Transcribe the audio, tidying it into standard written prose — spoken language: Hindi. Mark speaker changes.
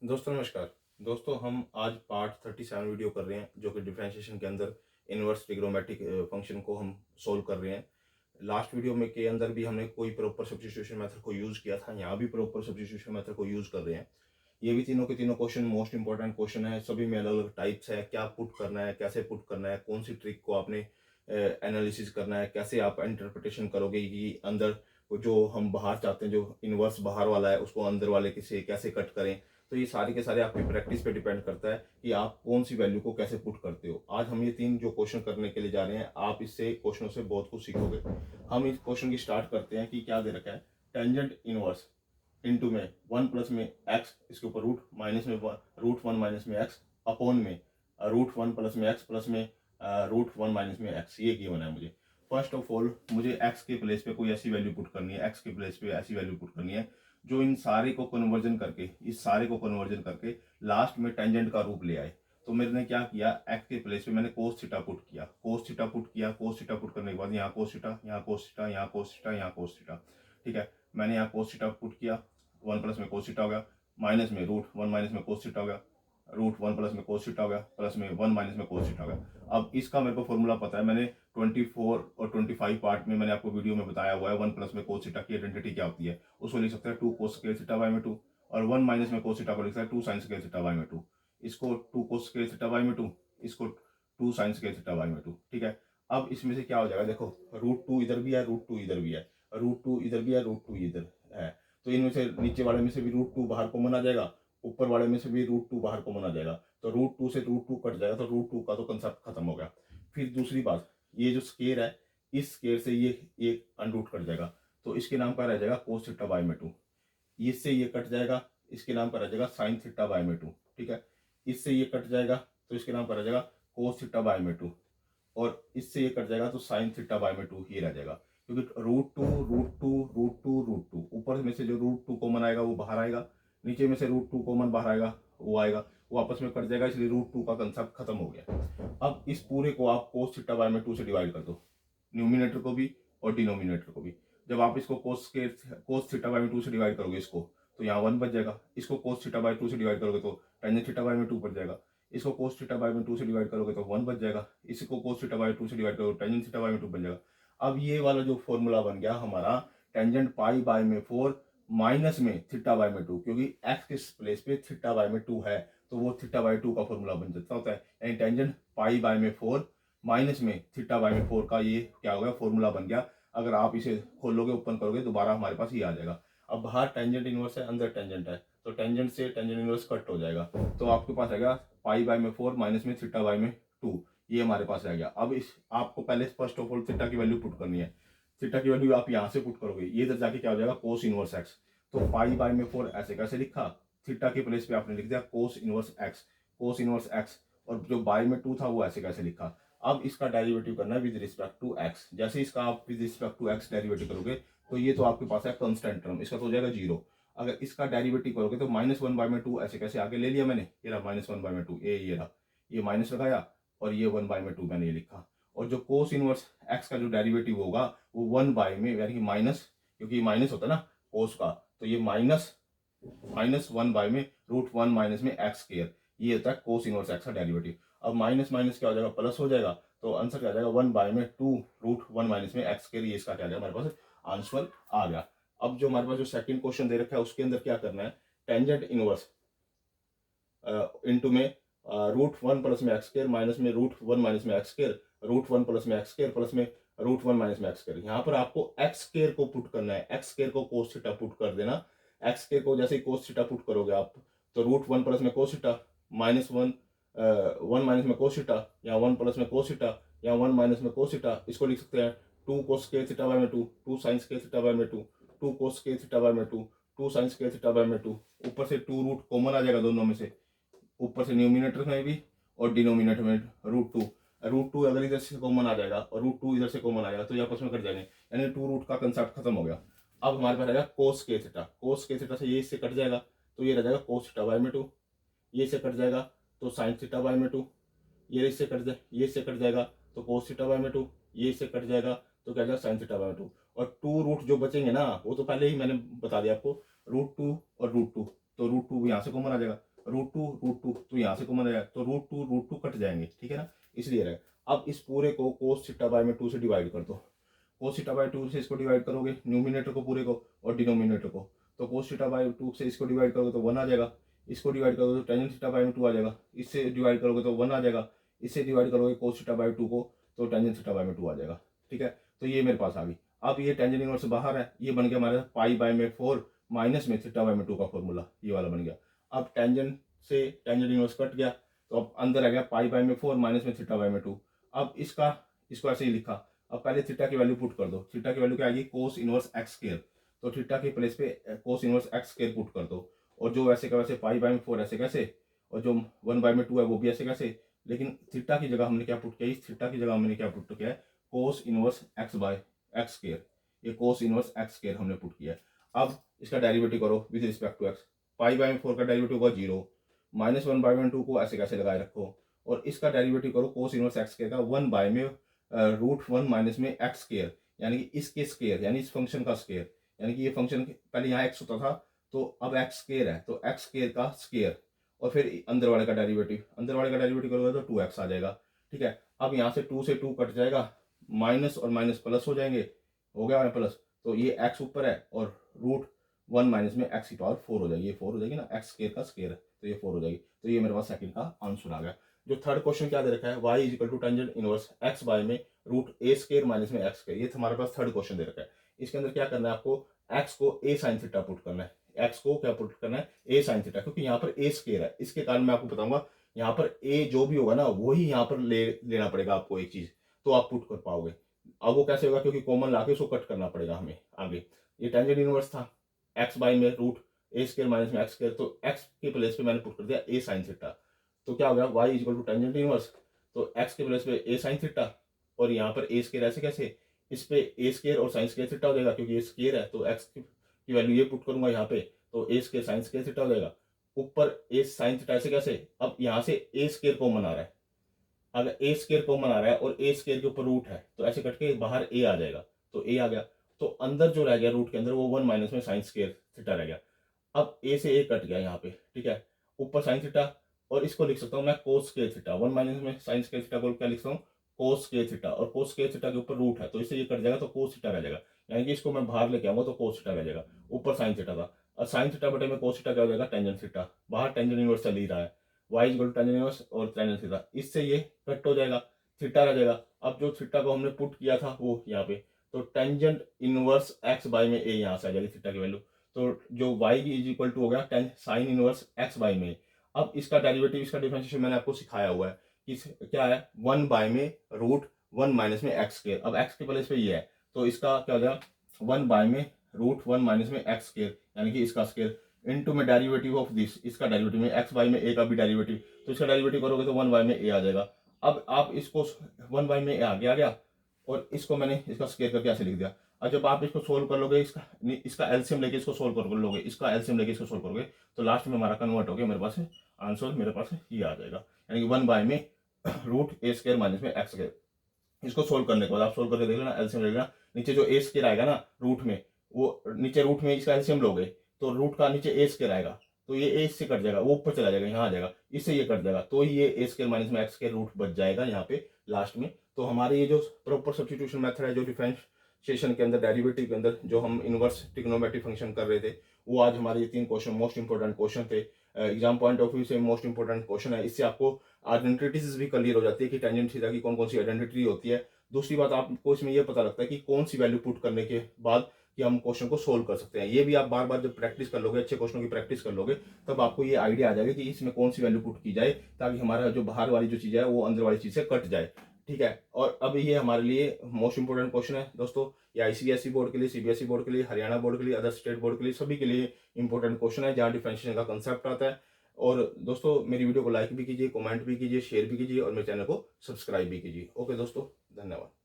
Speaker 1: दोस्तों नमस्कार। दोस्तों हम आज पार्ट 37 वीडियो कर रहे हैं जो कि डिफरेंशिएशन के अंदर इनवर्स ट्रिग्नोमेट्रिक फंक्शन को हम सोल्व कर रहे हैं। लास्ट वीडियो में के अंदर भी हमने कोई प्रॉपर सब्स्टिट्यूशन मेथड को यूज़ किया था, यहाँ भी प्रॉपर सब्स्टिट्यूशन मेथड को यूज़ कर रहे हैं। ये भी तीनों के तीनों क्वेश्चन मोस्ट इंपॉर्टेंट क्वेश्चन है, सभी में अलग अलग टाइप्स है, क्या पुट करना है, कैसे पुट करना है, कौन सी ट्रिक को आपने एनालिसिस करना है, कैसे आप इंटरप्रिटेशन करोगे कि अंदर जो हम बाहर चाहते हैं, जो इनवर्स बाहर वाला है उसको अंदर वाले से कैसे कट करें। तो ये सारे के सारे आपकी प्रैक्टिस पे डिपेंड करता है कि आप कौन सी वैल्यू को कैसे पुट करते हो। आज हम ये तीन जो क्वेश्चन करने के लिए जा रहे हैं, आप इससे क्वेश्चनों से बहुत कुछ सीखोगे। हम इस क्वेश्चन की स्टार्ट करते हैं कि क्या दे रखा है, टेंजेंट इनवर्स इनटू में वन प्लस में एक्स, इसके ऊपर रूट माइनस में रूट वन माइनस में एक्स अपॉन में रूट वन प्लस में एक्स प्लस में रूट वन माइनस में एक्स, ये गिवन है मुझे। फर्स्ट ऑफ ऑल मुझे एक्स के प्लेस पे कोई ऐसी वैल्यू पुट करनी है, एक्स के प्लेस पे ऐसी वैल्यू पुट करनी है जो इन सारे को कन्वर्जन करके, इस सारे को कन्वर्जन करके लास्ट में टेंजेंट का रूप ले आए। तो मैंने क्या किया, एक्स के प्लेस पे मैंने कोस थीटा पुट किया, कोस थीटा पुट किया, कोस थीटा पुट करने के बाद यहाँ कोस थीटा, यहाँ कोस थीटा, यहाँ कोस थीटा, यहाँ कोस थीटा। ठीक है, मैंने यहाँ कोस थीटा पुट किया, वन प्लस में कोस थीटा हो गया, माइनस में रूट वन माइनस में कोस थीटा हो गया, रूट वन प्लस में कोस थीटा हो गया, प्लस में वन माइनस में कोस थीटा हो गया। अब इसका मेरे को फॉर्मूला पता है, मैंने 24 और 25 पार्ट में मैंने आपको वीडियो में बताया हुआ है। वन प्लस में कोस थीटा की आइडेंटिटी क्या होती है, उसको लिख सकते हैं two cos square theta by में टू, और वन माइनस में कोस थीटा को लिख सकते हैं two sine square theta by में टू। इसको two cos square theta by में टू, इसको two sine square theta by में टू। ठीक है, अब इसमें से क्या हो जाएगा, देखो रूट टू इधर भी है, रूट टू इधर भी है, रूट टू इधर भी है, रूट टू इधर है। तो इनमें से नीचे वाले में से भी रूट टू बाहर कॉमन आ जाएगा, ऊपर वाले में से भी रूट टू बाहर कॉमन आ जाएगा। तो रूट टू से रूट टू कट जाएगा, तो रूट टू का तो कंसेप्ट खत्म हो गया। फिर दूसरी बात, ये जो स्केयर है, इस स्केयर से ये अनरूट कट जाएगा, तो इसके नाम का रह जाएगा कोस थीटा बाय में टू। इससे ये कट जाएगा, इसके नाम का रह जाएगा साइन थीटा बाय में टू। ठीक है, इससे ये कट जाएगा तो इसके नाम का रह जाएगा कोस थीटा बाय में टू, और इससे ये कट जाएगा तो साइन थीटा बाय में टू ही रह जाएगा। क्योंकि root two root two root two root two, ऊपर में से जो रूट टू कॉमन आएगा वो बाहर आएगा, नीचे में से रूट टू कॉमन बाहर आएगा वो आएगा, वो आपस में कट जाएगा, इसलिए रूट टू का कंसेप्ट खत्म हो गया। अब इस पूरे को आप कोस थीटा बाय में टू से डिवाइड कर दो, न्यूमिनेटर को भी और डिनोमिनेटर को भी। जब आप इसको कोस थीटा बाय में टू से डिवाइड करोगे इसको, तो यहाँ वन बच जाएगा। इसको कोस थीटा बाय टू से डिवाइड करोगे तो टेंजेंट थीटा बाय में टू बच जाएगा। इसको कोस थीटा बाय में टू से डिवाइड करोगे तो वन बच जाएगा। इसको कोस थीटा बाय टू से डिवाइड करोगे टेंजेंट थीटा बाय में टू बन जाएगा। अब ये वाला जो फॉर्मूला बन गया हमारा, टेंजेंट पाई बाय में फोर माइनस में थीटा बाय में टू, क्योंकि एक्स के प्लेस पे थीटा बाय में टू है, तो वो थीटा बाय टू का फॉर्मूला बन जाता होता है। यानी टेंजेंट पाई बाय में फोर माइनस में थीटा बाय में फोर का ये क्या हो गया, फॉर्मूला बन गया। अगर आप इसे खोलोगे ओपन करोगे दोबारा हमारे पास ये आ जाएगा। अब बाहर टेंजेंट इनवर्स है, अंदर टेंजेंट है, तो टेंजेंट से टेंजेंट इनवर्स कट हो जाएगा, तो आपके पास आएगा पाई बाय में फोर माइनस में थीटा बाय में टू, ये हमारे पास रह गया। अब इस आपको पहले फर्स्ट ऑफ ऑल थीटा की वैल्यू पुट करनी है। थीटा की वैल्यू आप यहाँ से पुट करोगे, ये इधर जाके क्या हो जाएगा, कोस इनवर्स एक्स। तो पाई बाय में फोर ऐसे कैसे लिखा, थीटा के प्लेस पे आपने लिख दिया कोस इनवर्स एक्स, कोस इनवर्स एक्स, और जो बाय में टू था वो ऐसे कैसे लिखा। अब इसका डेरिवेटिव करना है विद रिस्पेक्ट टू एक्स। जैसे इसका आप with respect to x derivative करोगे तो ये तो आपके पास है कांस्टेंट टर्म, इसका तो हो जाएगा जीरो। अगर इसका डेरिवेटिव करोगे तो माइनस वन बाय में टू ऐसे कैसे आगे ले लिया मैंने, ये रहा माइनस वन बाय में टू, ये रहा, ये माइनस लगाया और ये वन बाय में टू मैंने ये लिखा। और जो कोस इनवर्स एक्स का जो डेरिवेटिव होगा वो वन बाय में, यानी कि माइनस, क्योंकि माइनस होता है ना कोस का, तो ये माइनस माइनस वन बाय में रूट वन माइनस में एक्स स्क्वायर, ये होता है कोस इनवर्स एक्स का डेरिवेटिव। अब माइनस माइनस क्या हो जाएगा, प्लस हो जाएगा, तो आंसर क्या आ जाएगा, वन बाय में टू रूट वन माइनस में एक्स स्क्वायर, ये इसका क्या आ जाएगा, हमारे पास आंसर आ गया। अब जो हमारे पास जो सेकंड क्वेश्चन दे रखा है उसके अंदर क्या करना है, टेंजेंट इनवर्स इनटू में रूट वन प्लस में एक्स स्क्वायर माइनस में रूट वन माइनस में x square, root one plus में एक्स स्क्वायर प्लस में रूट वन माइनस में एक्स स्क्वायर। यहाँ पर आपको एक्स स्क्वायर को पुट करना है, एक्स स्क्वायर को कोस थीटा पुट कर देना। एक्स स्क्वायर को जैसे ही कोस थीटा पुट करोगे आप, तो रूट वन प्लस में cos theta minus one, one minus में कोस थीटा, या वन प्लस में कोस थीटा, या वन माइनस में कोस थीटा, इसको लिख सकते हैं two cos square theta by में two, two sine square theta by में two, two cos square theta by में two, two sine square theta by में टू। ऊपर से टू रूट कॉमन आ जाएगा दोनों में से, ऊपर से न्यूमिनेटर में भी और डिनोमिनेटर में रूट टू, रूट टू अगर इधर से कॉमन आ जाएगा और रूट टू इधर से कॉमन आ जाएगा तो ये आपस में कट जाएंगे, यानी टू रूट का कंसेप्ट खत्म हो गया। अब हमारे पास रहेगा कोस के थीटा, कोस के थीटा से ये इससे कट जाएगा, तो ये रह जाएगा कोस थीटा बाय में टू, ये इससे कट जाएगा तो साइन थीटा बाय में टू, ये इससे कट जाए, ये इससे कट जाएगा तो कोस थीटा बाय में टू, ये इससे कट जाएगा तो क्या जाएगा साइन थीटा बाय में टू। और टू रूट जो बचेंगे ना वो तो पहले ही मैंने बता दिया आपको, रूट टू और रूट टू, तो रूट टू यहाँ से कॉमन आ जाएगा, √2 तो यहाँ से कॉमन आएगा, तो √2 कट जाएंगे, ठीक है ना, इसलिए रहेगा। अब इस पूरे को cos थीटा बाय में 2 से डिवाइड कर दो, cos थीटा बाय 2 से इसको डिवाइड करोगे, न्यूमिनेटर को पूरे को और डिनोमिनेटर को, तो cos थीटा बाय 2 से इसको डिवाइड करोगे तो 1 आ जाएगा, इसको डिवाइड करोगे तो tan थीटा बाय में 2 आ जाएगा, इससे डिवाइड करोगे तो 1 आ जाएगा, इससे डिवाइड करोगे cos थीटा बाय 2 को तो tan थीटा बाय में 2 आ जाएगा, ठीक है। तो ये मेरे पास आ गई। अब ये टेंजेंट इनवर्स बाहर है, ये बन गया हमारे पाई बाय में 4 माइनस में थीटा बाय में 2 का फॉर्मूला, ये वाला बन गया। अब टेंजेंट से टेंजेंट इनवर्स कट गया, तो अब अंदर आ गया पाई बाय में 4 माइनस में थीटा बाय में 2। अब इसको ऐसे ही लिखा। अब पहले थीटा की वैल्यू पुट कर दो, थीटा की वैल्यू क्या आएगी, कोस इनवर्स एक्स स्क्वायर, तो थीटा के प्लेस पे कोस इनवर्स एक्स स्क्वायर पुट कर दो, और जो वैसे का वैसे पाई बाय में 4 ऐसे कैसे, और जो 1 बाय में 2 है वो भी ऐसे कैसे, लेकिन थीटा की जगह हमने क्या पुट किया, इस थीटा की जगह हमने क्या पुट किया है, cos inverse x by x square, ये कोस इनवर्स एक्स स्क्वायर हमने पुट किया है। अब इसका डेरिवेटिव करो with respect to x, pi by में 4 का डेरिवेटिव होगा 0, -1 बाय में 2 को ऐसे कैसे लगाए रखो, और इसका डेरिवेटिव करो कोस इनवर्स एक्स स्क्वायर का 1 बाय में √1 माइनस में एक्स स्क्वायर, यानी कि इसके स्क्वायर, यानी इस फंक्शन का स्क्वायर, यानी कि ये फंक्शन पहले यहाँ एक्स होता था तो अब एक्स स्क्वायर है, तो एक्स स्क्वायर का स्क्वायर, और फिर अंदर वाले का डेरिवेटिव, अंदर वाले का डेरिवेटिव करोगे तो 2x आ जाएगा, ठीक है। अब यहाँ से 2 से 2 कट जाएगा, माइनस और माइनस प्लस हो जाएंगे, हो गया प्लस, तो ये x ऊपर है और √1 माइनस में x की पावर 4 हो जाएगी, ये 4 हो जाएगी ना, एक्स स्क्वायर का स्क्वायर है तो ये 4 हो जाएगी। तो ये मेरे पास सेकंड का आंसर आ गया। जो थर्ड क्वेश्चन क्या दे रखा है, y is equal to tangent inverse x by में √a² माइनस में x स्क्वायर, ये हमारे पास थर्ड क्वेश्चन दे रखा है। इसके अंदर क्या करना है आपको, x को a sin थीटा पुट करना है, x को क्या पुट करना है, a sin थीटा, क्योंकि यहाँ पर a स्क्वायर है, इसके कारण मैं आपको बताऊंगा यहाँ पर a जो भी होगा ना वही यहाँ पर लेना पड़ेगा आपको एक चीज, तो आप पुट कर पाओगे। अब वो कैसे होगा, क्योंकि कॉमन लाके उसको कट करना पड़ेगा हमें आगे। ये टेंजेंट इनवर्स था x बाय में √a² माइनस में x स्क्वायर, तो x के प्लेस पे मैंने पुट कर दिया a sin थीटा, तो क्या हो गया y is equal to tangent inverse, तो x के प्लेस पे a sin थीटा, और यहाँ पर a स्क्वायर ऐसे कैसे, इस पे a स्क्वायर और sin स्क्वायर थीटा हो जाएगा, क्योंकि ये स्क्वायर है तो x की वैल्यू ये पुट करूंगा यहाँ पे, तो a square sin square theta हो जाएगा, ऊपर a sin थीटा ऐसे कैसे, अब यहाँ से a स्क्वायर कॉमन आ रहा है, अगर a स्क्वायर कॉमन आ रहा है और a स्क्वायर के ऊपर रूट है तो ऐसे कट के बाहर a आ जाएगा, तो a आ गया, तो अंदर जो रह गया रूट के अंदर वो 1 माइनस में sin स्क्वायर थीटा रह गया। अब a से a कट गया यहाँ पे, ठीक है, ऊपर sin थीटा, और इसको लिख सकता हूँ मैं cos स्क्वायर थीटा, 1 माइनस में sin स्क्वायर थीटा को क्या लिख सकता हूँ, cos स्क्वायर थीटा, और cos स्क्वायर थीटा के ऊपर रूट है तो इससे ये कट जाएगा तो cos थीटा रह जाएगा, यानी कि इसको मैं बाहर लेके आऊंगा तो cos थीटा रह जाएगा, ऊपर sin थीटा था, और sin थीटा बटे में cos थीटा क्या हो जाएगा, टेंजेंट थीटा, बाहर टेंजेंट इनवर्स चल ही रहा है, y is equal to tangent inverse और टेंजेंट थीटा, इससे ये कट हो जाएगा, थीटा रह जाएगा। अब जो थीटा को हमने पुट किया था वो यहाँ पे, तो टेंजेंट इनवर्स x बाय में a यहाँ से आ जाएगी थीटा की वैल्यू, तो जो y इज इक्वल टू हो गया साइन इनवर्स x बाय में। अब इसका डेरिवेटिव, इसका डिफरेंशिएशन मैंने आपको सिखाया हुआ है कि क्या है, 1 बाय में √1 माइनस में x स्क्वायर, अब x के प्लेस पे ये है तो इसका क्या हो जाएगा, 1 बाय में √1 माइनस में x स्क्वायर, यानी कि इसका स्क्वायर इनटू में डेरिवेटिव ऑफ दिस, इसका डेरिवेटिव में x बाय में a का भी डेरिवेटिव, तो इसका डेरिवेटिव करोगे तो 1 बाय में a आ जाएगा। अब आप इसको 1 बाय में आ गया, और इसको मैंने इसका स्क्वायर करके ऐसे लिख दिया। अब जब आप इसको सोल्व कर लोगे, इसका एलसीएम लेके इसको सोल्व कर लोगे, इसका एलसीएम लेके इसको सोल्व करोगे तो लास्ट में हमारा कन्वर्ट हो गया, मेरे पास आंसर मेरे पास ये आ जाएगा, यानी कि 1 बाय में √a² माइनस में x स्क्वायर। इसको सोल्व करने के बाद आप सोल्व करके देख लेना, एलसीएम ले लेना, नीचे जो a स्क्वायर आएगा ना रूट में, वो नीचे रूट में इसका एलसीएम लोगे तो रूट का नीचे a स्क्वायर आएगा, तो ये a से कट जाएगा, वो ऊपर चला जाएगा, यहाँ आ जाएगा, इससे ये कट जाएगा, तो ये a स्क्वायर माइनस में x स्क्वायर रूट बच जाएगा यहाँ पे लास्ट में। तो हमारे ये जो प्रॉपर सब्स्टिट्यूशन मेथड है, जो डिफरेंशिएशन के अंदर, डेरिवेटिव के अंदर जो हम इनवर्स ट्रिग्नोमेट्रिक फंक्शन कर रहे थे, वो आज हमारे ये 3 क्वेश्चन मोस्ट इंपोर्टेंट क्वेश्चन थे, एग्जाम पॉइंट ऑफ व्यू से मोस्ट इंपोर्टेंट क्वेश्चन है। इससे आपको आइडेंटिटीज भी क्लियर हो जाती है कि टेंजेंट थीटा की कौन कौन सी आइडेंटिटी होती है। दूसरी बात, आपको इसमें यह पता लगता है कि कौन सी वैल्यू पुट करने के बाद कि हम क्वेश्चन को सोल्व कर सकते हैं। ये भी आप बार बार जब प्रैक्टिस कर लोगे, अच्छे क्वेश्चनों की प्रैक्टिस कर लोगे, तब आपको ये आइडिया आ जाएगा कि इसमें कौन सी वैल्यू पुट की जाए ताकि हमारा जो बाहर वाली जो चीज़ है वो अंदर वाली चीज़ से कट जाए, ठीक है। और अब ये हमारे लिए मोस्ट इंपोर्टेंट क्वेश्चन है दोस्तों, ये आईसीएसई बोर्ड के लिए, सीबीएसई बोर्ड के लिए, हरियाणा बोर्ड के लिए, अदर स्टेट बोर्ड के लिए, सभी के लिए इंपॉर्टेंट क्वेश्चन है जहाँ डिफरेंशिएशन का कंसेप्ट आता है। और दोस्तों मेरी वीडियो को लाइक भी कीजिए, कमेंट भी कीजिए, शेयर भी कीजिए और मेरे चैनल को सब्सक्राइब भी कीजिए। ओके दोस्तों, धन्यवाद।